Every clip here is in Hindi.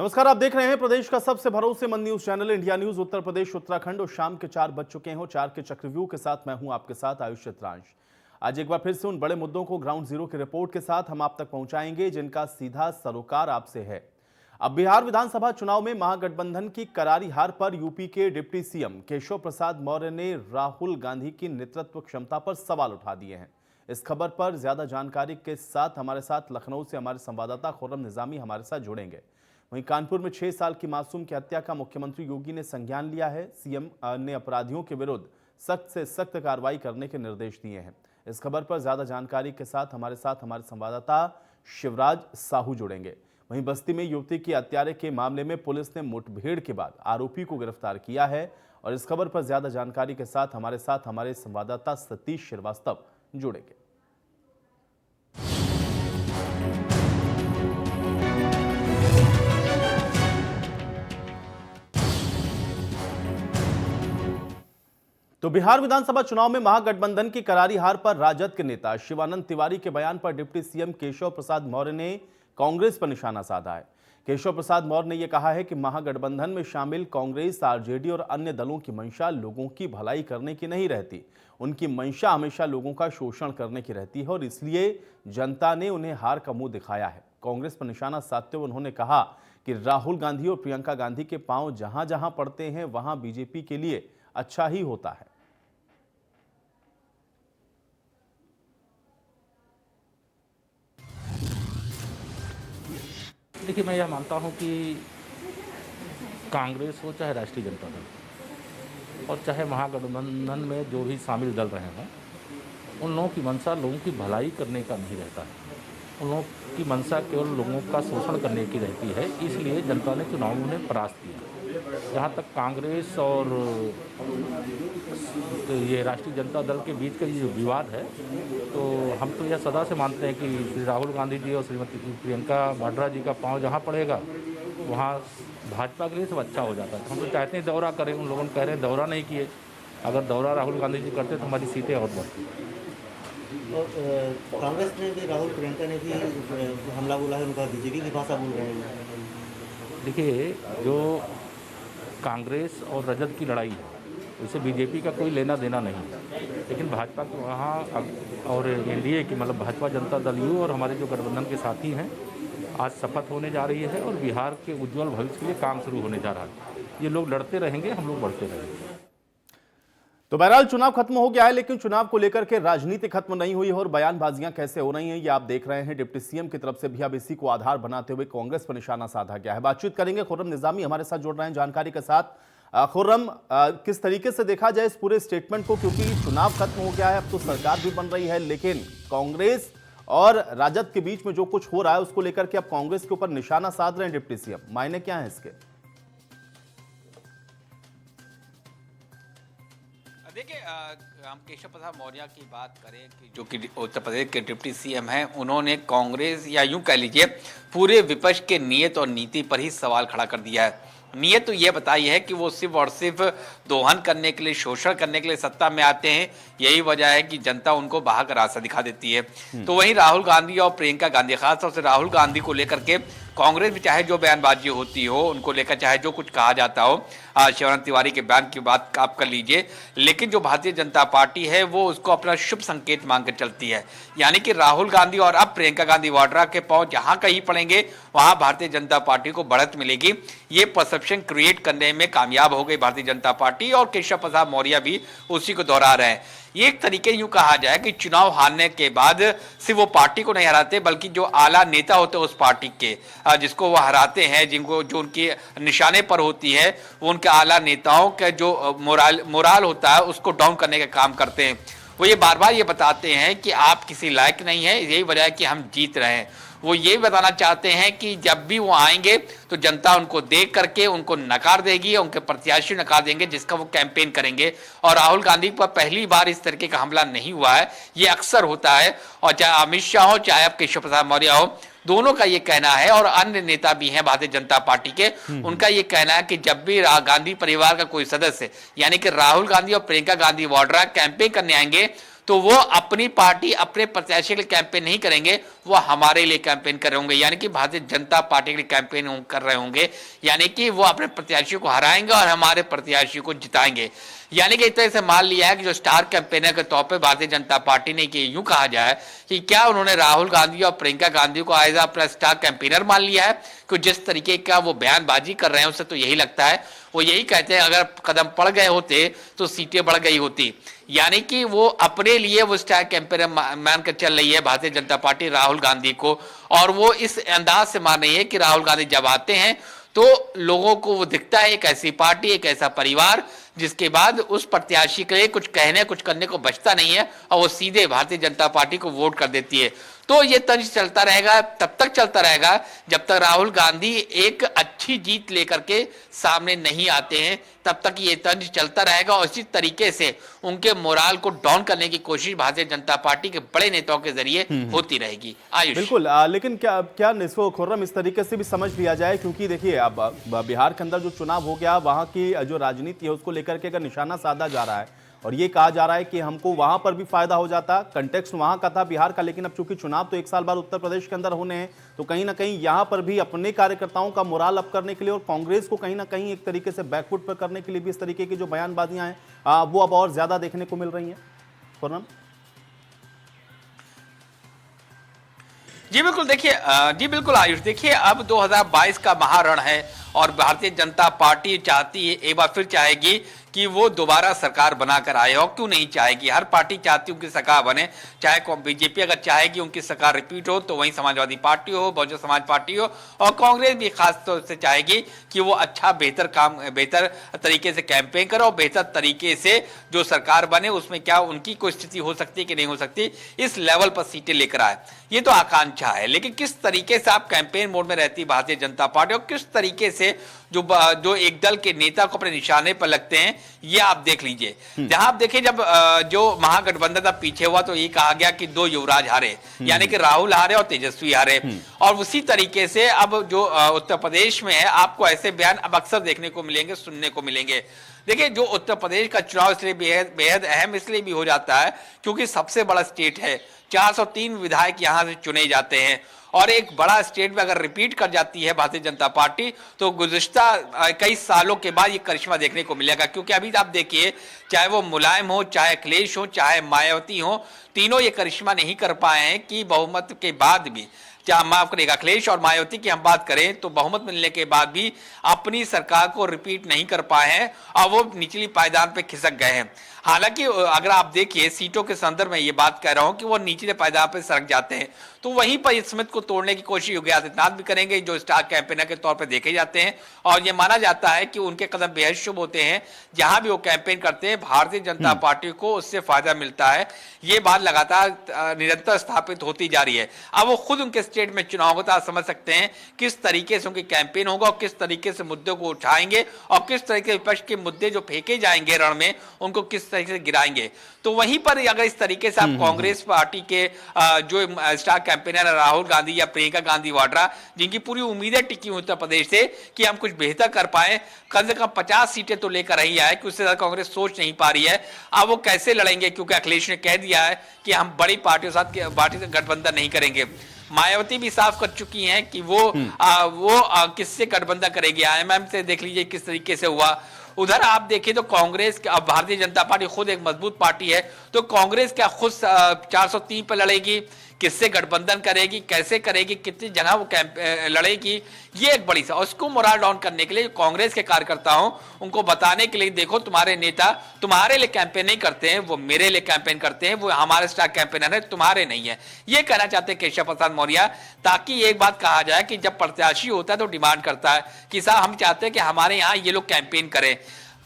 नमस्कार, आप देख रहे हैं प्रदेश का सबसे भरोसेमंद news channel India news Uttar Pradesh Uttarakhand. और शाम के 4 बज चुके हैं। 4 के चक्रव्यूह के साथ मैं हूं आपके साथ आयुष चित्रांश। आज एक बार फिर से उन बड़े मुद्दों को ग्राउंड जीरो की रिपोर्ट के साथ हम आप तक पहुंचाएंगे जिनका सीधा सरोकार आपसे है। अब बिहार विधानसभा चुनाव में महागठबंधन की करारी हार पर यूपी के डिप्टी सीएम केशव प्रसाद मौर्य ने राहुल गांधी की नेतृत्व क्षमता पर सवाल उठा दिए हैं। इस खबर पर ज्यादा जानकारी के साथ हमारे साथ लखनऊ से हमारे संवाददाता खुर्रम निजामी हमारे साथ जुड़ेंगे। वहीं कानपुर में 6 साल की मासूम की हत्या का मुख्यमंत्री योगी ने संज्ञान लिया है। सीएम ने अपराधियों के विरुद्ध सख्त से सख्त कार्रवाई करने के निर्देश दिए हैं। इस खबर पर ज्यादा जानकारी के साथ हमारे संवाददाता शिवराज साहू जुड़ेंगे। वहीं बस्ती में युवती की हत्यारे के मामले में पुलिस ने मुठभेड़ के बाद आरोपी को गिरफ्तार किया है। और इस खबर पर ज्यादा जानकारी के साथ हमारे संवाददाता सतीश श्रीवास्तव जुड़ेंगे। तो बिहार विधानसभा चुनाव में महागठबंधन की करारी हार पर राजद के नेता शिवानंद तिवारी के बयान पर डिप्टी सीएम केशव प्रसाद मौर्य ने कांग्रेस पर निशाना साधा है। केशव प्रसाद मौर्य ने यह कहा है कि महागठबंधन में शामिल कांग्रेस, आरजेडी और अन्य दलों की मंशा लोगों की भलाई करने की नहीं रहती। उनकी मंशा हमेशा लोगों का शोषण करने की रहती है और इसलिए जनता ने उन्हें हार का मुंह दिखाया है। कांग्रेस पर निशाना साधते हुए उन्होंने कहा कि राहुल गांधी और प्रियंका गांधी के पांव जहां जहां पड़ते हैं वहां बीजेपी के लिए अच्छा ही होता है। देखिए, मैं यह मानता हूं कि कांग्रेस हो चाहे राष्ट्रीय जनता दल और चाहे महागठबंधन में जो भी शामिल दल रहे हों, उन लोगों की मंशा लोगों की भलाई करने का नहीं रहता है। उन लोगों की मंशा केवल लोगों का शोषण करने की रहती है। इसलिए जनता ने चुनाव में उन्हें परास्त किया। जहाँ तक कांग्रेस और ये राष्ट्रीय जनता दल के बीच का ये जो विवाद है, तो हम तो यह सदा से मानते हैं कि श्री राहुल गांधी जी और श्रीमती प्रियंका वाड्रा जी का पांव जहाँ पड़ेगा वहाँ भाजपा के लिए सब अच्छा हो जाता है। हम तो चाहते हैं दौरा करें। उन लोगों ने कह रहे हैं दौरा नहीं किए। अगर दौरा राहुल गांधी जी करते तो हमारी सीटें और बढ़ती। और कांग्रेस ने भी, राहुल प्रियंका ने भी हमला बोला है, उनका बीजेपी की भाषा बोल रहे हैं। देखिए, जो कांग्रेस और रजत की लड़ाई है उससे बीजेपी का कोई लेना देना नहीं है। लेकिन भाजपा के वहाँ और एनडीए की मतलब भाजपा जनता दल यू और हमारे जो गठबंधन के साथी हैं, आज शपथ होने जा रही है और बिहार के उज्जवल भविष्य के लिए काम शुरू होने जा रहा है। ये लोग लड़ते रहेंगे, हम लोग बढ़ते रहेंगे। तो बहरहाल चुनाव खत्म हो गया है, लेकिन चुनाव को लेकर के राजनीति खत्म नहीं हुई है और बयानबाजियां कैसे हो रही हैं ये आप देख रहे हैं। डिप्टी सीएम की तरफ से भी अब इसी को आधार बनाते हुए कांग्रेस पर निशाना साधा गया है। बातचीत करेंगे, खुर्रम निजामी हमारे साथ जुड़ रहे हैं जानकारी के साथ। खुर्रम, किस तरीके से देखा जाए इस पूरे स्टेटमेंट को, क्योंकि चुनाव खत्म हो गया है, अब तो सरकार भी बन रही है, लेकिन कांग्रेस और राजद के बीच में जो कुछ हो रहा है उसको लेकर के अब कांग्रेस के ऊपर निशाना साध रहे हैं डिप्टी सीएम, मायने क्या है इसके? देखिए, हम केशव प्रसाद मौर्य की बात करें कि जो कि उत्तर प्रदेश के डिप्टी सीएम हैं, उन्होंने कांग्रेस या यूं कह लीजिए पूरे विपक्ष के नियत और नीति पर ही सवाल खड़ा कर दिया है। नियत तो ये बताई है कि वो सिर्फ और सिर्फ दोहन करने के लिए, शोषण करने के लिए सत्ता में आते हैं। यही वजह है कि जनता उनको बाहर का रास्ता दिखा देती है। तो वहीं राहुल गांधी और प्रियंका गांधी, खासतौर से राहुल गांधी को लेकर के कांग्रेस में चाहे जो बयानबाजी होती हो, उनको लेकर चाहे जो कुछ कहा जाता हो, शिवानंद तिवारी के बयान की बात आप कर लीजिए, लेकिन जो भारतीय जनता पार्टी है वो उसको अपना शुभ संकेत मांग कर चलती है। यानी कि राहुल गांधी और अब प्रियंका गांधी वाड्रा के पांव जहां कहीं पड़ेंगे वहां भारतीय जनता पार्टी को बढ़त मिलेगी। ये परसेप्शन क्रिएट करने में कामयाब हो गई भारतीय जनता पार्टी और केशव प्रसाद मौर्य भी उसी को दोहरा रहे हैं। ये एक तरीके यूं कहा जाए कि चुनाव हारने के बाद सिर्फ वो पार्टी को नहीं हराते, बल्कि जो आला नेता होते हैं उस पार्टी के, जिसको वो हराते हैं, जिनको जो उनके निशाने पर होती है, वो उनके आला नेताओं का जो मोराल होता है उसको डाउन करने का काम करते हैं। वो ये बार बार ये बताते हैं कि आप किसी लायक नहीं है, यही वजह है कि हम जीत रहे हैं। वो ये बताना चाहते हैं कि जब भी वो आएंगे तो जनता उनको देख करके उनको नकार देगी, उनके प्रत्याशी नकार देंगे जिसका वो कैंपेन करेंगे। और राहुल गांधी पर पहली बार इस तरीके का हमला नहीं हुआ है, ये अक्सर होता है। और चाहे अमित शाह हो चाहे अब केशव प्रसाद मौर्य हो, दोनों का ये कहना है, और अन्य नेता भी हैं भारतीय जनता पार्टी के, उनका ये कहना है कि जब भी गांधी परिवार का कोई सदस्य यानी कि राहुल गांधी और प्रियंका गांधी वाड्रा कैंपेन करने आएंगे तो वो अपनी पार्टी अपने प्रत्याशी के लिए कैंपेन नहीं करेंगे, वो हमारे लिए कैंपेन कर रहे होंगे, यानी कि भारतीय जनता पार्टी के लिए कैंपेन कर रहे होंगे, यानी कि वो अपने प्रत्याशी को हराएंगे और हमारे प्रत्याशी को जिताएंगे। यानी कि इस तरह से मान लिया है कि जो स्टार कैंपेनर के तौर पे भारतीय जनता पार्टी ने, कि यूं कहा जाए कि क्या उन्होंने राहुल गांधी और प्रियंका गांधी को एज अपना स्टार कैंपेनर मान लिया है, कि जिस तरीके का वो बयानबाजी कर रहे हैं उससे तो यही लगता है, वो यही कहते हैं अगर कदम पड़ गए होते तो सीटें बढ़ गई होती। यानी कि वो अपने लिए वो स्टार कैंपेनर मानकर चल रही है भारतीय जनता पार्टी राहुल गांधी को, और वो इस अंदाज से मान रही है कि राहुल गांधी जब आते हैं तो लोगों को वो दिखता है एक ऐसी पार्टी, एक ऐसा परिवार जिसके बाद उस प्रत्याशी के लिए कुछ कहने कुछ करने को बचता नहीं है और वो सीधे भारतीय जनता पार्टी को वोट कर देती है। तो ये तंज चलता रहेगा, तब तक चलता रहेगा जब तक राहुल गांधी एक अच्छी जीत लेकर के सामने नहीं आते हैं, तब तक ये तंज चलता रहेगा और इसी तरीके से उनके मोराल को डाउन करने की कोशिश भारतीय जनता पार्टी के बड़े नेताओं के जरिए होती रहेगी। आयुष, बिल्कुल, लेकिन क्या निस्बो खुर्रम इस तरीके से भी समझ लिया जाए, क्योंकि देखिए अब बिहार के अंदर जो चुनाव हो गया, वहां की जो राजनीति है उसको लेकर के अगर निशाना साधा जा रहा है और ये कहा जा रहा है कि हमको वहां पर भी फायदा हो जाता, कंटेक्स्ट वहां का था बिहार का, लेकिन अब चूंकि चुनाव तो 1 साल बाद उत्तर प्रदेश के अंदर होने हैं, तो कहीं ना कहीं यहां पर भी अपने कार्यकर्ताओं का मोराल अप करने के लिए और कांग्रेस को कहीं ना कहीं एक तरीके से बैकफुट पर करने के लिए भी इस तरीके की जो बयानबाजियां हैं वो अब और ज्यादा देखने को मिल रही हैं। खुर्रम जी बिल्कुल, देखिए जी बिल्कुल आयुष, देखिए अब 2022 का महारण है और भारतीय जनता पार्टी चाहती है, एक बार फिर चाहेगी कि वो दोबारा सरकार बनाकर आए, और क्यों नहीं चाहेगी, हर पार्टी चाहती है उनकी सरकार बने, चाहे बीजेपी अगर चाहेगी उनकी सरकार रिपीट हो तो वहीं समाजवादी पार्टी हो, बहुजन समाज पार्टी हो, और कांग्रेस भी खास तौर से चाहेगी कि वो अच्छा बेहतर तरीके से कैंपेन करे और बेहतर तरीके से जो सरकार बने उसमें क्या उनकी कोई स्थिति हो सकती है कि नहीं हो सकती, इस लेवल पर सीटें लेकर आए, ये तो आकांक्षा है। लेकिन किस तरीके से आप कैंपेन मोड में रहती भारतीय जनता पार्टी और किस तरीके से जो एक दल के नेता को अपने निशाने पर लगते हैं, ये आप देख लीजिए। जहां आप देखिए जब जो महागठबंधन था पीछे हुआ तो ये कहा गया कि 2 युवराज हारे, यानी कि राहुल हारे और तेजस्वी हारे, और उसी तरीके से अब जो उत्तर प्रदेश में है आपको ऐसे बयान अब अक्सर देखने को मिलेंगे, सुनने को मिलेंगे। देखिए जो उत्तर प्रदेश का चुनाव इसलिए बेहद अहम इसलिए भी हो जाता है क्योंकि सबसे बड़ा स्टेट है, 403 विधायक यहां से चुने जाते हैं, और एक बड़ा स्टेट में अगर रिपीट कर जाती है भारतीय जनता पार्टी तो गुज़िश्ता कई सालों के बाद ये करिश्मा देखने को मिलेगा। क्योंकि अभी आप देखिए चाहे वो मुलायम हो, चाहे अखिलेश हो, चाहे मायावती हो, तीनों ये करिश्मा नहीं कर पाए हैं कि बहुमत के बाद भी, चाहे माफ करेगा अखिलेश और मायावती की हम बात करें तो बहुमत मिलने के बाद भी अपनी सरकार को रिपीट नहीं कर पाए हैं और वो निचली पायदान पे खिसक गए हैं। हालांकि अगर आप देखिए सीटों के संदर्भ में ये बात कह रहा हूं कि वो निचले पायदान पे सरक जाते हैं, तो वहीं पर स्मिथ को तोड़ने की कोशिश योगी आदित्यनाथ भी करेंगे जो स्टार कैंपेनर के तौर पर देखे जाते हैं, और ये माना जाता है कि उनके कदम बेहद शुभ होते हैं। जहां भी वो कैंपेन करते हैं भारतीय जनता पार्टी को उससे फायदा मिलता है, ये बात लगातार निरंतर स्थापित होती जा रही है। अब वो खुद उनके स्टेट में चुनाव होता समझ सकते हैं किस तरीके से उनकी कैंपेन होगा और किस तरीके से मुद्दों को उठाएंगे और किस तरीके से विपक्ष के मुद्दे जो फेंके जाएंगे रण में उनको किस तरीके से गिराएंगे। तो वहीं पर अगर इस तरीके से आप कांग्रेस पार्टी के जो स्टार कैंपेनर राहुल गांधी या प्रियंका गांधी वाड्रा, जिनकी पूरी उम्मीदें टिकी हुई उत्तर प्रदेश से कि हम कुछ बेहतर कर पाए, कम से कम 50 सीटें तो लेकर रही है कि उससे ज्यादा कांग्रेस सोच नहीं पा रही है। अब वो कैसे लड़ेंगे, क्योंकि अखिलेश ने कह दिया है कि हम बड़ी पार्टियों के साथ पार्टी से गठबंधन नहीं करेंगे। मायावती भी साफ कर चुकी हैं कि वो किससे गठबंधन करेगी। IMM से देख लीजिए किस तरीके से हुआ। उधर आप देखिए तो कांग्रेस, अब भारतीय जनता पार्टी खुद एक मजबूत पार्टी है, तो कांग्रेस क्या खुद 403 पर लड़ेगी, किससे गठबंधन करेगी, कैसे करेगी, कितनी जगह वो लड़ेगी, ये एक बड़ी सा, और उसको मोरल डाउन करने के लिए कांग्रेस के कार्यकर्ताओं उनको बताने के लिए देखो तुम्हारे नेता तुम्हारे लिए कैंपेन नहीं करते हैं, वो मेरे लिए कैंपेन करते हैं, वो हमारे स्टार कैंपेनर है, तुम्हारे नहीं है। ये कहना चाहते हैं केशव प्रसाद मौर्य, ताकि एक बात कहा जाए कि जब प्रत्याशी होता है तो डिमांड करता है कि साहब हम चाहते हैं कि हमारे यहाँ ये लोग कैंपेन करें।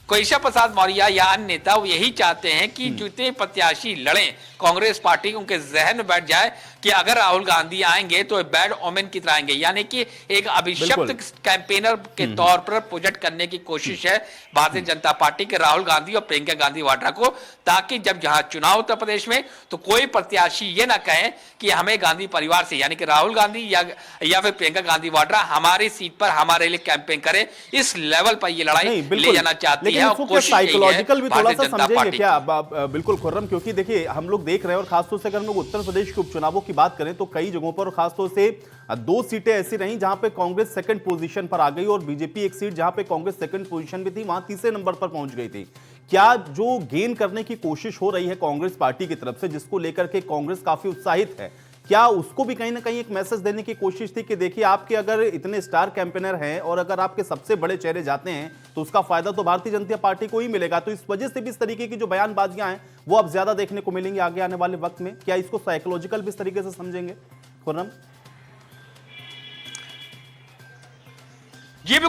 केशव प्रसाद मौर्य या अन्य नेता वो यही चाहते हैं कि जितने प्रत्याशी लड़ें कांग्रेस पार्टी, उनके जहन में बैठ जाए कि अगर राहुल गांधी आएंगे तो बैड ओमेन की तरह आएंगे, यानी कि एक अभिशप्त कैंपेनर के तौर पर प्रोजेक्ट करने की कोशिश है भारतीय जनता पार्टी के राहुल गांधी और प्रियंका गांधी वाड्रा को, ताकि जब जहां चुनाव उत्तर प्रदेश में तो कोई प्रत्याशी ये ना कहे कि हमें गांधी परिवार से, यानी कि राहुल गांधी या फिर प्रियंका गांधी वाड्रा हमारी सीट पर हमारे लिए कैंपेन करे। इस लेवल पर ये लड़ाई ले जाना चाहती है लेकिन है और इसको क्या कोशिश यही है साइकोलॉजिकल भी थोड़ा भारतीय सा जनता समझेंगे पार्टी क्या? की। बिल्कुल खुर्रम, क्योंकि देखिए हम लोग देख रहे हैं और खासतौर से अगर हम लोग उत्तर प्रदेश के उपचुनावों की बात करें तो कई जगहों पर, और खासतौर से 2 सीटें ऐसी रहीं जहां पे कांग्रेस सेकंड पोजीशन पर आ गई और बीजेपी एक सीट जहां पे कांग्रेस सेकंड पोजीशन पे थी वहां तीसरे नंबर पर पहुंच गई थी। क्या जो गेन करने की कोशिश हो रही है कांग्रेस पार्टी की तरफ से, जिसको लेकर के कांग्रेस काफी उत्साहित है, क्या उसको भी कहीं ना कहीं एक मैसेज देने की कोशिश थी कि देखिए आपके अगर इतने स्टार कैंपेनर हैं और अगर आपके सबसे बड़े चेहरे जाते हैं तो उसका फायदा तो भारतीय जनता पार्टी को ही मिलेगा, तो इस वजह से भी इस तरीके की जो बयानबाजियां हैं वो अब ज्यादा देखने को मिलेंगी आगे आने वाले वक्त में? क्या इसको साइकोलॉजिकल भी इस तरीके से समझेंगे खुर्रम? जी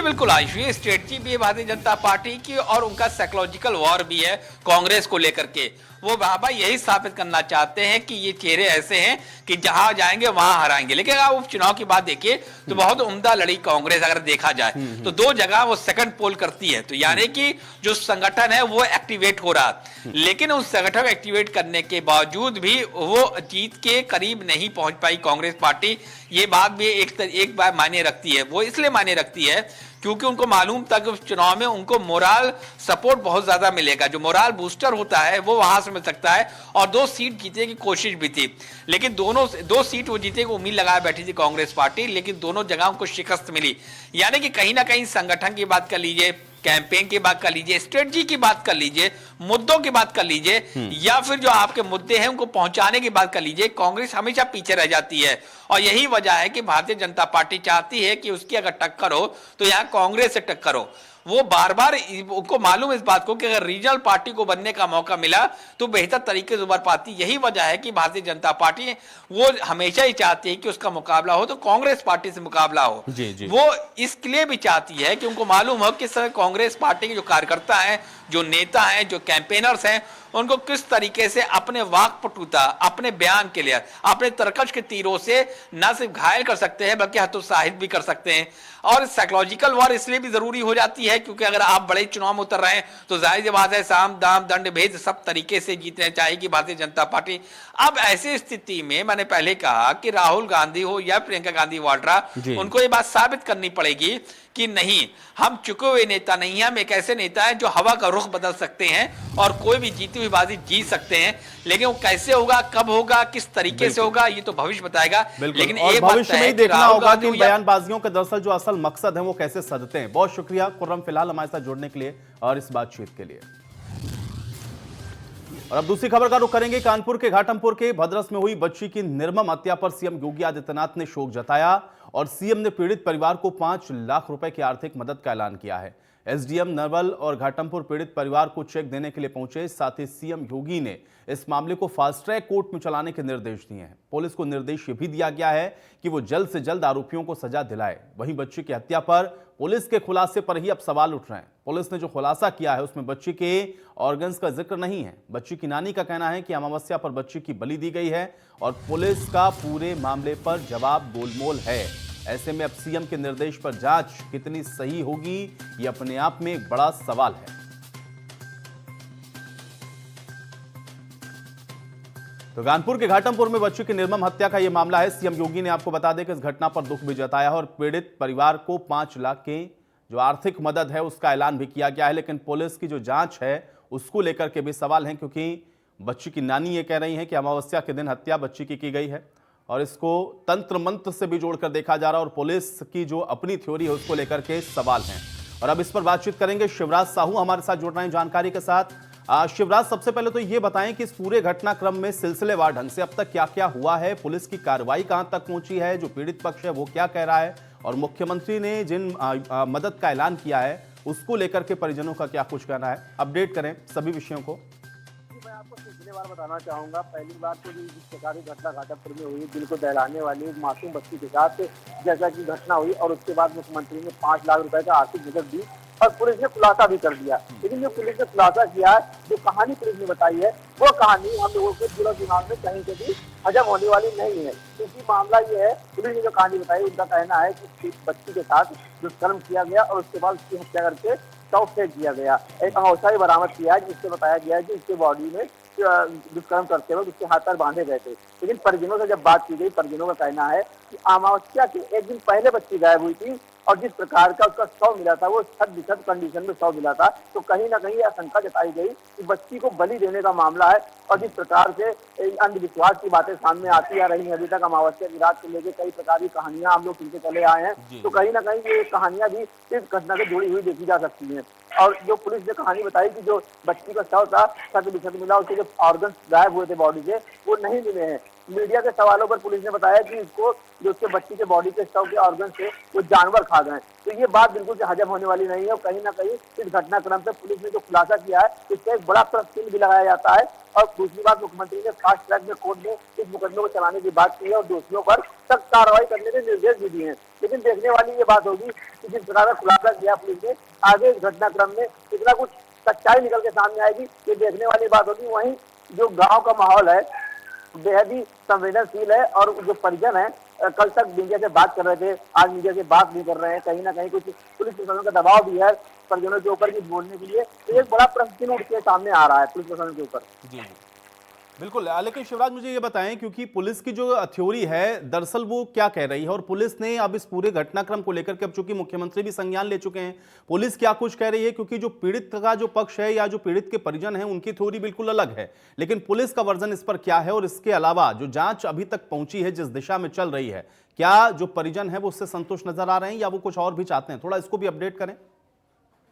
बिल्कुल आयुष, ये स्ट्रेटजी भी है भारतीय जनता पार्टी की और उनका साइकोलॉजिकल वॉर भी है कांग्रेस को लेकर के। वो बाबा यही साबित करना चाहते हैं कि ये चेहरे ऐसे हैं कि जहां जाएंगे वहां हराएंगे। लेकिन अगर उपचुनाव की बात देखिए तो बहुत उम्दा लड़ी कांग्रेस अगर देखा जाए तो 2 जगह वो सेकंड पोल करती है, तो यानी कि जो संगठन है वो एक्टिवेट हो रहा, लेकिन उस संगठन को एक्टिवेट करने के बावजूद भी वो जीत के करीब नहीं पहुंच पाई कांग्रेस पार्टी। ये बात भी एक बार मायने रखती है। वो इसलिए मायने रखती है क्योंकि उनको मालूम था कि चुनाव में उनको मोरल सपोर्ट बहुत ज्यादा मिलेगा, जो मोरल बूस्टर होता है वो वहां से मिल सकता है। और 2 सीट जीतने की कोशिश भी थी, लेकिन 2 सीट वो जीते की उम्मीद लगाए बैठी थी कांग्रेस पार्टी, लेकिन दोनों जगह उनको शिकस्त मिली। यानी कि कहीं ना कहीं संगठन की बात कर लीजिए, कैंपेन की बात कर लीजिए, स्ट्रेटजी की बात कर लीजिए, मुद्दों की बात कर लीजिए, या फिर जो आपके मुद्दे हैं उनको पहुंचाने की बात कर लीजिए, कांग्रेस हमेशा पीछे रह जाती है। और यही वजह है कि भारतीय जनता पार्टी चाहती है कि उसकी अगर टक्कर हो तो यहां कांग्रेस से टक्कर हो। वो बार बार उनको मालूम इस बात को कि अगर रीजनल पार्टी को बनने का मौका मिला तो बेहतर तरीके से उभर पाती। यही वजह है कि भारतीय जनता पार्टी वो हमेशा ही चाहती है कि उसका मुकाबला हो तो कांग्रेस पार्टी से मुकाबला हो। जी। वो इसलिए भी चाहती है कि उनको मालूम हो कि सर कांग्रेस पार्टी के जो कार्यकर्ता हैं, जो नेता हैं, जो कैंपेनर्स हैं, उनको किस तरीके से अपने वाकपटुता, अपने बयान के लिए, अपने तरकश के तीरों से न सिर्फ घायल कर सकते हैं बल्कि हतोत्साहित भी कर सकते हैं। और साइकोलॉजिकल वॉर इसलिए भी जरूरी हो जाती है क्योंकि अगर आप बड़े चुनाव में उतर रहे हैं तो जाहिर सी बात है साम दाम दंड भेद सब तरीके से जीतना चाहेगी भारतीय जनता पार्टी। अब ऐसी स्थिति में मैंने पहले कहा कि राहुल गांधी हो या प्रियंका गांधी वाड्रा, उनको ये बात साबित करनी पड़ेगी कि नहीं, हम चुके हुए नेता नहीं हैं, हम एक ऐसे नेता हैं जो हवा का रुख बदल सकते हैं और कोई भी जीती हुई बाजी जीत सकते हैं। लेकिन वो कैसे होगा, कब होगा, किस तरीके से होगा, ये तो भविष्य बताएगा। लेकिन और एक भविष्य में ही देखना होगा कि बयानबाजियों के दरअसल जो असल मकसद है वो कैसे सधते हैं। बहुत शुक्रिया खुर्रम फिलहाल हमारे साथ जुड़ने के लिए और इस बातचीत के लिए। और अब दूसरी खबर का रुख करेंगे। कानपुर के घाटमपुर के भद्रस में हुई बच्ची की निर्मम हत्या पर सीएम योगी आदित्यनाथ ने शोक जताया और सीएम ने पीड़ित परिवार को 5 लाख रुपए की आर्थिक मदद का ऐलान किया है। एसडीएम नवल और घाटमपुर पीड़ित परिवार को चेक देने के लिए पहुंचे। साथ ही सीएम योगी ने इस मामले को फास्ट ट्रैक कोर्ट में चलाने के निर्देश दिए हैं। पुलिस को निर्देश ये भी दिया गया है कि वो जल्द से जल्द आरोपियों को सजा दिलाए। वहीं बच्ची की हत्या पर पुलिस के खुलासे पर ही अब सवाल उठ रहे हैं। पुलिस ने जो खुलासा किया है उसमें बच्ची के ऑर्गन्स का जिक्र नहीं है। बच्ची की नानी का कहना है कि अमावस्या पर बच्ची की बलि दी गई है और पुलिस का पूरे मामले पर जवाब गोलमोल है। ऐसे में अब सीएम के निर्देश पर जांच कितनी सही होगी, ये अपने आप में एक बड़ा सवाल है। तो कानपुर के घाटमपुर में बच्ची की निर्मम हत्या का यह मामला है। सीएम योगी ने आपको बता दें कि इस घटना पर दुख भी जताया है और पीड़ित परिवार को 5 लाख की जो आर्थिक मदद है उसका ऐलान भी किया गया है। लेकिन पुलिस की जो जांच है उसको लेकर के भी सवाल हैं, क्योंकि बच्ची की नानी ये कह रही है कि अमावस्या के दिन हत्या बच्ची की गई है और इसको तंत्र मंत्र से भी जोड़कर देखा जा रहा है और पुलिस की जो अपनी थ्योरी है उसको लेकर के सवाल हैं। और अब इस पर बातचीत करेंगे। शिवराज साहू हमारे साथ जुड़ रहे हैं जानकारी के साथ। शिवराज, सबसे पहले तो ये बताएं कि इस पूरे घटनाक्रम में सिलसिलेवार ढंग से अब तक क्या क्या हुआ है, पुलिस की कार्रवाई कहां तक पहुंची है, जो पीड़ित पक्ष है वो क्या कह रहा है और मुख्यमंत्री ने जिन मदद का ऐलान किया है उसको लेकर के परिजनों का क्या कुछ कहना है। अपडेट करें सभी विषयों को। मैं आपको सिलसिलेवार बताना चाहूंगा। पहली बात तो जिस प्रकार की घटना घाटमपुर में हुई, दिल को दहलाने वाली एक मासूम बच्ची के साथ जैसा की घटना हुई और उसके बाद मुख्यमंत्री ने 5 लाख रुपए का आर्थिक मदद दी और पुलिस ने खुलासा भी कर दिया। लेकिन जो पुलिस ने खुलासा किया, जो कहानी पुलिस ने बताई है, वो कहानी हम लोगों के पूरा दिमाग में कहीं से भी हजम होने वाली नहीं है। क्योंकि मामला ये है, पुलिस ने जो कहानी बताई उनका कहना है कि बच्ची के साथ दुष्कर्म किया गया और उसके बाद उसकी हत्या करके शव फेंक दिया गया। एक अमावस्या बरामद किया है जिससे बताया गया है कि उसके बॉडी में दुष्कर्म करते वक्त उसके हाथ पैर बांधे गए थे। लेकिन परिजनों से जब बात की गई, परिजनों का कहना है कि अमावस्या के एक दिन पहले बच्ची गायब हुई थी और जिस प्रकार का उसका शव मिला था वो 60% कंडीशन में शव मिला था, तो कहीं ना कहीं आशंका जताई गई कि बच्ची को बलि देने का मामला है। और जिस प्रकार से अंधविश्वास की बातें सामने आती आ रही हैं, अभी तक अमावस्या की रात को लेकर कई प्रकार की कहानियां हम लोग सुनते चले आए हैं, तो कहीं ना कहीं ये कहानियां भी इस घटना से जुड़ी हुई देखी जा सकती हैं। और जो पुलिस ने कहानी बताई कि जो बच्ची का शव था 60% मिला, उसके जो ऑर्गन गायब हुए थे बॉडी से वो नहीं मिले हैं। मीडिया के सवालों पर पुलिस ने बताया कि इसको जो उसके बच्ची के बॉडी के शव के ऑर्गन से वो जानवर खा गए। तो ये बात बिल्कुल से हजम होने वाली नहीं है और कहीं ना कहीं इस घटनाक्रम से पुलिस ने जो खुलासा किया है इससे एक बड़ा प्रश्न भी लगाया जाता है। और दूसरी बात, मुख्यमंत्री ने फास्ट ट्रैक में कोर्ट में इस मुकदमे को चलाने की बात की है और दोषियों पर सख्त कार्रवाई करने के निर्देश भी दिए हैं। लेकिन देखने वाली ये बात होगी कि जिस प्रकार का खुलासा किया पुलिस ने, आगे इस घटनाक्रम में कितना कुछ सच्चाई निकल के सामने आएगी ये देखने वाली बात होगी। वहीं जो गाँव का माहौल है बेहद ही संवेदनशील है और जो परिजन है कल तक मीडिया से बात कर रहे थे, आज मीडिया से बात नहीं कर रहे हैं। कहीं ना कहीं कुछ पुलिस प्रशासन का दबाव भी है परिजनों के ऊपर की बोलने के लिए, तो एक बड़ा प्रश्न उठ के सामने आ रहा है पुलिस प्रशासन के ऊपर। जी बिल्कुल। लेकिन शिवराज मुझे ये बताएं, क्योंकि पुलिस की जो थ्योरी है दरअसल वो क्या कह रही है और पुलिस ने अब इस पूरे घटनाक्रम को लेकर के, अब चूंकि मुख्यमंत्री भी संज्ञान ले चुके हैं, पुलिस क्या कुछ कह रही है? क्योंकि जो पीड़ित का जो पक्ष है या जो पीड़ित के परिजन हैं उनकी थ्योरी बिल्कुल अलग है, लेकिन पुलिस का वर्जन इस पर क्या है? और इसके अलावा जो जांच अभी तक पहुंची है, जिस दिशा में चल रही है, क्या जो परिजन है वो उससे संतुष्ट नजर आ रहे हैं या वो कुछ और भी चाहते हैं? थोड़ा इसको भी अपडेट करें।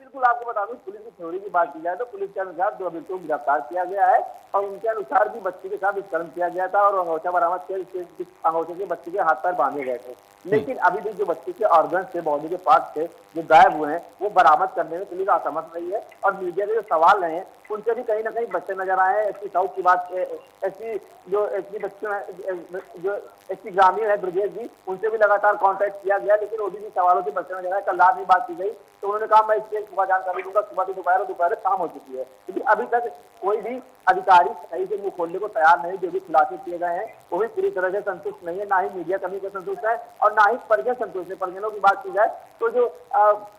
बिल्कुल, आपको बता दूं, पुलिस की थ्योरी की बात की जाए तो पुलिस के अनुसार 2 अभियुक्तों को गिरफ्तार किया गया है और उनके अनुसार भी बच्ची के साथ दुष्कर्म किया गया था और अंगूठा बरामद कर अंगूठे से बच्ची के हाथ पैर बांधे गए थे। लेकिन अभी भी जो बच्ची के ऑर्गन थे, बॉडी के पार्ट थे जो गायब हुए हैं, वो बरामद करने में पुलिस असमर्थ रही है। और मीडिया के जो सवाल रहे हैं उनसे भी कहीं ना कहीं बच्चे नजर आए हैं। एसपी साउथ की बात, एसपी जो एसपी बच्चों जो एसपी ग्रामीण है ब्रिजेश जी, उनसे भी लगातार कांटेक्ट किया गया, लेकिन वो भी सवालों से बच्चे नजर आए। कल रात भी बात की गई तो उन्होंने कहा मैं इसके सुबह जानकारी दूंगा, सुबह से दोपहर, दोपहर शाम हो चुकी है। क्योंकि अभी तक कोई भी अधिकारी सही से मुंह खोलने को तैयार नहीं। जो भी खुलासे किए गए हैं वो भी पूरी तरह से संतुष्ट नहीं है, ना ही मीडिया कमी को संतुष्ट है और ना ही परिजन संतुष्ट है। परिजनों की बात की जाए तो जो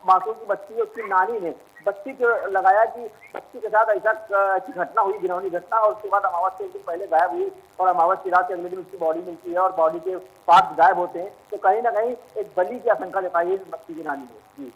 मासूम की बच्ची है उसकी नानी ने बच्ची को लगाया कि बच्ची के साथ ऐसी घटना हुई, घिनौनी घटना, और उसके बाद अमावस्या के दिन पहले गायब हुई और अमावस्या की रात के अगले दिन उसकी बॉडी मिलती है और बॉडी के पार्ट गायब होते हैं। तो कहीं ना कहीं एक बलि की आशंका जताई है बच्ची की नानी ने। जी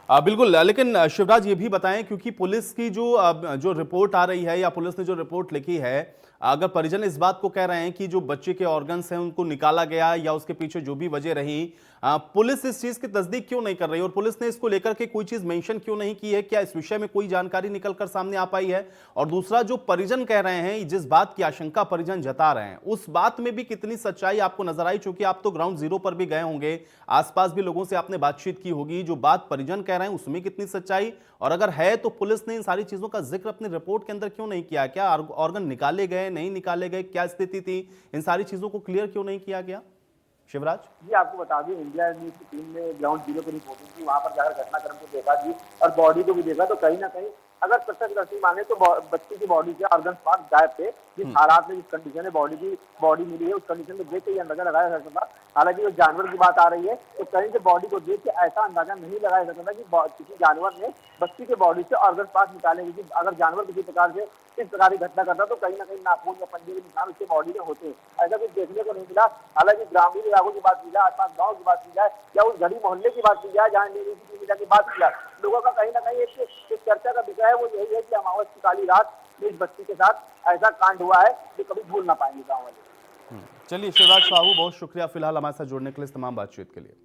बिल्कुल। लेकिन शिवराज ये भी बताएं, क्योंकि पुलिस की जो रिपोर्ट आ रही है या पुलिस ने जो रिपोर्ट लिखी है, अगर परिजन इस बात को कह रहे हैं कि जो बच्चे के ऑर्गन्स हैं उनको निकाला गया या उसके पीछे जो भी वजह रही, पुलिस इस चीज की तस्दीक क्यों नहीं कर रही और पुलिस ने इसको लेकर के कोई चीज मेंशन क्यों नहीं की है? क्या इस विषय में कोई जानकारी निकलकर सामने आ पाई है? और दूसरा, जो परिजन कह रहे हैं, जिस बात की आशंका परिजन जता रहे हैं, उस बात में भी कितनी सच्चाई आपको नजर आई? चूंकि आप तो ग्राउंड जीरो पर भी गए होंगे, आसपास भी लोगों से आपने बातचीत की होगी, जो बात परिजन कह रहे हैं उसमें कितनी सच्चाई? और अगर है तो पुलिस ने इन सारी चीजों का जिक्र अपनी रिपोर्ट के अंदर क्यों नहीं किया? क्या ऑर्गन निकाले गए, नहीं निकाले गए, क्या स्थिति थी? इन सारी चीजों को क्लियर क्यों नहीं किया गया? शिवराज जी, आपको बता दें, इंडिया न्यूज की टीम ने ग्राउंड जीरो पर रिपोर्टिंग की, वहां पर जाकर घटनाक्रम को देखा जी और बॉडी को भी देखा। तो कहीं ना कहीं अगर प्रत्यक्षदर्शी माने तो बच्ची की बॉडी के ऑर्गन पार्ट गायब थे। जिस हालात में, जिस कंडीशन में बॉडी मिली है, उस कंडीशन में देख के ये अंदाजा लगाया जा सकता था। हालांकि जो जानवर की बात आ रही है तो कहीं से बॉडी को देख के ऐसा अंदाजा नहीं लगाया जा सकता कि किसी जानवर ने बच्ची के बॉडी से ऑर्गन पार्ट निकाले। क्योंकि अगर जानवर किसी प्रकार से इस प्रकार की घटना करता तो कहीं ना कहीं नाखून या पंजे के निशान उसके बॉडी में होते हैं। ऐसा कुछ देखने को नहीं मिला। हालांकि ग्रामीण इलाकों की बात की जाए, आसपास गाँव की बात की जाए या उस गली मोहल्ले की बात की जाए जहाँ मीडिया की बात की जाए, लोगों का कहीं ना कहीं एक चर्चा का विषय है, वो यही है कि अमावस्या की काली रात में इस बच्ची के साथ ऐसा कांड हुआ है जो कभी भूल ना पाएंगे गाँव वाले। चलिए शिवराज साहू, बहुत शुक्रिया फिलहाल हमारे साथ जुड़ने के लिए, तमाम बातचीत के लिए।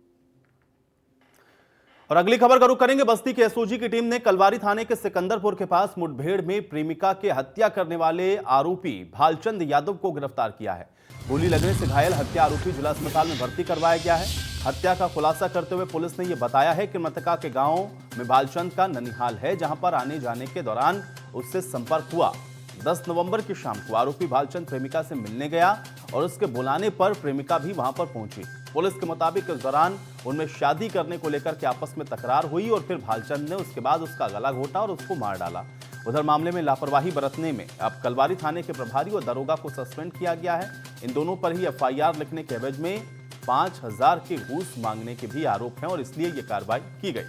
और अगली खबर का रुख करेंगे। बस्ती के एसओजी की टीम ने कलवारी थाने के सिकंदरपुर के पास मुठभेड़ में प्रेमिका के हत्या करने वाले आरोपी भालचंद यादव को गिरफ्तार किया है। गोली लगने से घायल हत्या आरोपी जिला अस्पताल में भर्ती करवाया गया है। हत्या का खुलासा करते हुए पुलिस ने यह बताया है कि मृतका के गांव में भालचंद का ननिहाल है, जहां पर आने जाने के दौरान उससे संपर्क हुआ। 10 नवंबर की शाम को आरोपी भालचंद प्रेमिका से मिलने गया और उसके बुलाने पर प्रेमिका भी वहां पर पहुंची। पुलिस के मुताबिक इस दौरान उनमें शादी करने को लेकर के आपस में तकरार हुई और फिर भालचंद ने उसके बाद उसका गला घोटा और उसको मार डाला। उधर मामले में लापरवाही बरतने में अब कलवारी थाने के प्रभारी और दरोगा को सस्पेंड किया गया है। इन दोनों पर ही एफआईआर लिखने के एवज में 5000 के घूस मांगने के भी आरोप हैं और इसलिए ये कार्रवाई की गई।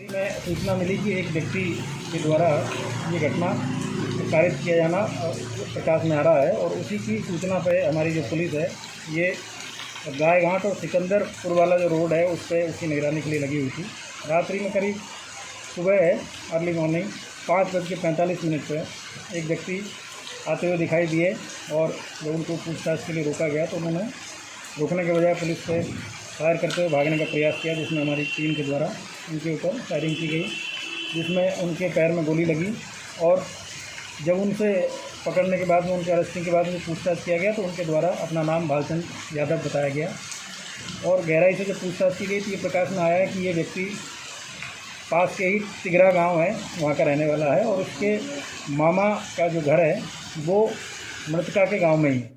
में सूचना मिली कि एक व्यक्ति के द्वारा ये घटना कारित किया जाना प्रकाश में आ रहा है और उसी की सूचना पर हमारी जो पुलिस है ये गाय घाट और सिकंदरपुर वाला जो रोड है उस पर उसकी निगरानी के लिए लगी हुई थी। रात्रि में करीब सुबह अर्ली मॉर्निंग 5:45 पर एक व्यक्ति आते हुए दिखाई दिए और जब उनको पूछताछ के लिए रोका गया तो उन्होंने रोकने के बजाय पुलिस पे फायर करते हुए भागने का प्रयास किया, जिसमें हमारी टीम के द्वारा उनके ऊपर फायरिंग की गई, जिसमें उनके पैर में गोली लगी। और जब उनसे पकड़ने के बाद में उनके अरेस्टिंग के बाद में पूछताछ किया गया तो उनके द्वारा अपना नाम भालचंद यादव बताया गया। और गहराई से जब पूछताछ की गई तो ये प्रकाश में आया है कि ये व्यक्ति पास के ही तिगरा गांव है, वहाँ का रहने वाला है और उसके मामा का जो घर है वो मृतका के गांव में ही है।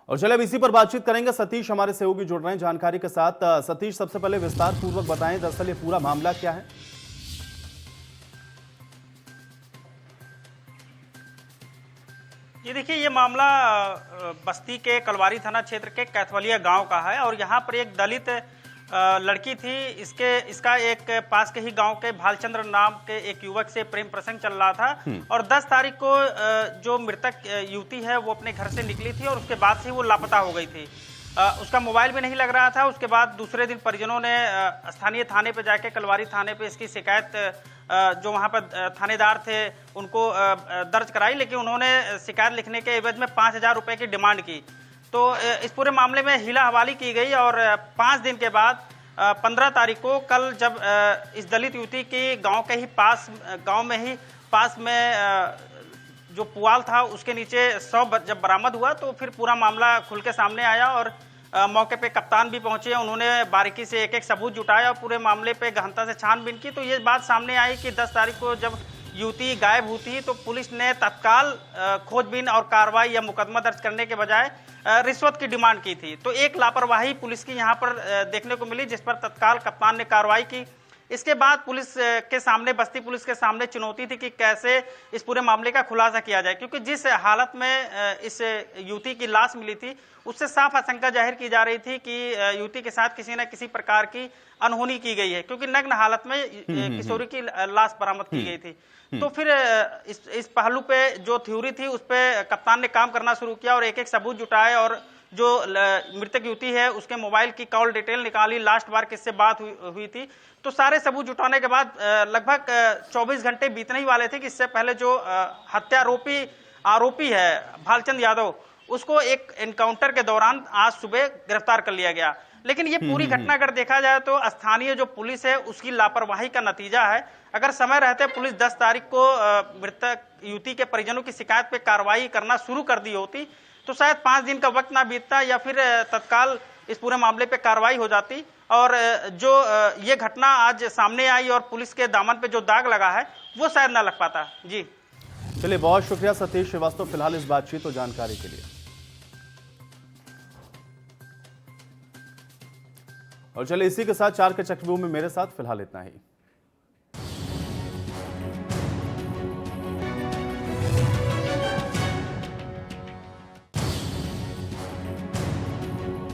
और चले अब इसी पर बातचीत करेंगे। सतीश हमारे सहयोगी जुड़ रहे हैं जानकारी के साथ। सतीश, सबसे पहले विस्तार पूर्वक बताएं दरअसल ये पूरा मामला क्या है। ये देखिए, ये मामला बस्ती के कलवारी थाना क्षेत्र के कैथवलिया गांव का है और यहाँ पर एक दलित लड़की थी। इसका एक पास के ही गांव के भालचंद्र नाम के एक युवक से प्रेम प्रसंग चल रहा था और 10 तारीख को जो मृतक युवती है वो अपने घर से निकली थी और उसके बाद से वो लापता हो गई थी। उसका मोबाइल भी नहीं लग रहा था। उसके बाद दूसरे दिन परिजनों ने स्थानीय थाने पे जाके, कलवारी थाने पे इसकी शिकायत जो वहाँ पर थानेदार थे उनको दर्ज कराई, लेकिन उन्होंने शिकायत लिखने के एवज में 5,000 रुपये की डिमांड की। तो इस पूरे मामले में हीला हवाली की गई और 5 दिन के बाद 15 तारीख को कल जब इस दलित युवती की गांव में ही पास में जो पुआल था उसके नीचे शव जब बरामद हुआ तो फिर पूरा मामला खुल के सामने आया और मौके पे कप्तान भी पहुंचे। उन्होंने बारीकी से एक एक सबूत जुटाया और पूरे मामले पे गहनता से छानबीन की। तो ये बात सामने आई कि 10 तारीख को जब युवती गायब हुई तो पुलिस ने तत्काल खोजबीन और कार्रवाई या मुकदमा दर्ज करने के बजाय रिश्वत की डिमांड की थी। तो एक लापरवाही पुलिस की यहाँ पर देखने को मिली, जिस पर तत्काल कप्तान ने कार्रवाई की। इसके बाद पुलिस के सामने, बस्ती पुलिस के सामने चुनौती थी कि कैसे इस पूरे मामले का खुलासा किया जाए, क्योंकि जिस हालत में इस युवती की लाश मिली थी उससे साफ आशंका जाहिर की जा रही थी कि युवती के साथ किसी न किसी प्रकार की अनहोनी की गई है, क्योंकि नग्न हालत में किशोरी की लाश बरामद की गई थी। तो फिर इस पहलू पे जो थ्योरी थी उस पे कप्तान ने काम करना शुरू किया और एक एक सबूत जुटाए और जो मृतक युवती है उसके मोबाइल की कॉल डिटेल निकाली, लास्ट बार किससे बात हुई थी। तो सारे सबूत जुटाने के बाद लगभग 24 घंटे बीतने ही वाले थे कि इससे पहले जो हत्यारोपी आरोपी है भालचंद यादव, उसको एक एनकाउंटर के दौरान आज सुबह गिरफ्तार कर लिया गया। लेकिन ये पूरी घटना अगर देखा जाए तो स्थानीय जो पुलिस है उसकी लापरवाही का नतीजा है। अगर समय रहते पुलिस 10 तारीख को मृतक युवती के परिजनों की शिकायत पे कार्रवाई करना शुरू कर दी होती तो शायद 5 दिन का वक्त ना बीतता या फिर तत्काल इस पूरे मामले पे कार्रवाई हो जाती। और जो ये घटना आज सामने आई और पुलिस के दामन पे जो दाग लगा है वो शायद ना लग पाता। जी चलिए, बहुत शुक्रिया सतीश श्रीवास्तव फिलहाल इस बातचीत और जानकारी के लिए। और चलिए इसी के साथ 4 के चक्रव्यूह में मेरे साथ फिलहाल इतना ही।